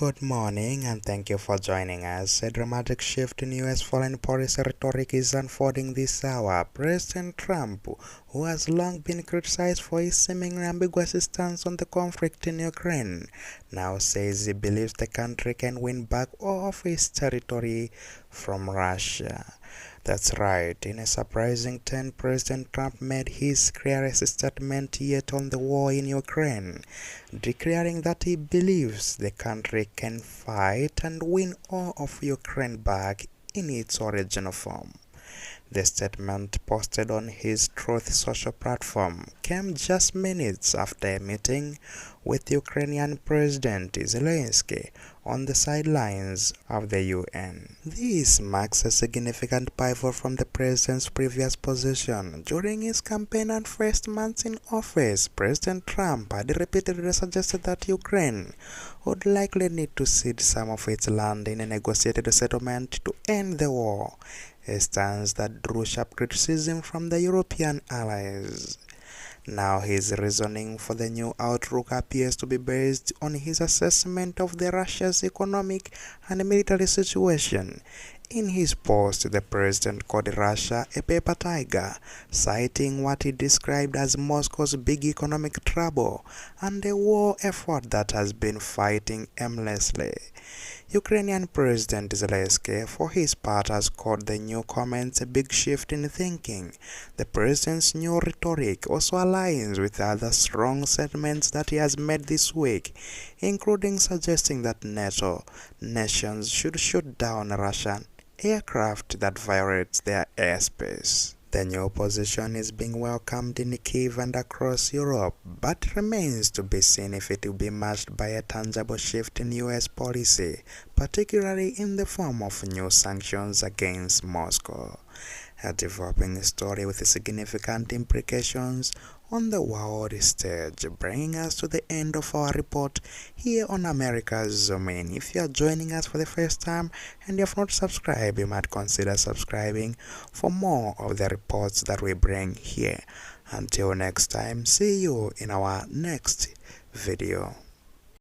Good morning and thank you for joining us. A dramatic shift in US foreign policy rhetoric is unfolding this hour. President Trump, who has long been criticized for his seemingly ambiguous stance on the conflict in Ukraine, now says he believes the country can win back all of its territory from Russia. That's right, in a surprising turn, President Trump made his clearest statement yet on the war in Ukraine, declaring that he believes the country can fight and win all of Ukraine back in its original form. The statement, posted on his Truth social platform, came just minutes after a meeting with Ukrainian President Zelensky on the sidelines of the UN. This marks a significant pivot from the president's previous position. During his campaign and first months in office, President Trump had repeatedly suggested that Ukraine would likely need to cede some of its land in a negotiated settlement to end the war, a stance that drew sharp criticism from the European allies. Now his reasoning for the new outlook appears to be based on his assessment of the Russia's economic and military situation. In his post, the president called Russia a paper tiger, citing what he described as Moscow's big economic trouble and a war effort that has been fighting aimlessly. Ukrainian President Zelensky, for his part, has called the new comments a big shift in thinking. The president's new rhetoric also aligns with other strong statements that he has made this week, including suggesting that NATO nations should shoot down Russian aircraft that violates their airspace. The new position is being welcomed in Kyiv and across Europe, but remains to be seen if it will be matched by a tangible shift in US policy, particularly in the form of new sanctions against Moscow. A developing story with significant implications on the world stage, bringing us to the end of our report here on America's Zoom In. If you are joining us for the first time and you have not subscribed, you might consider subscribing for more of the reports that we bring here. Until next time, see you in our next video.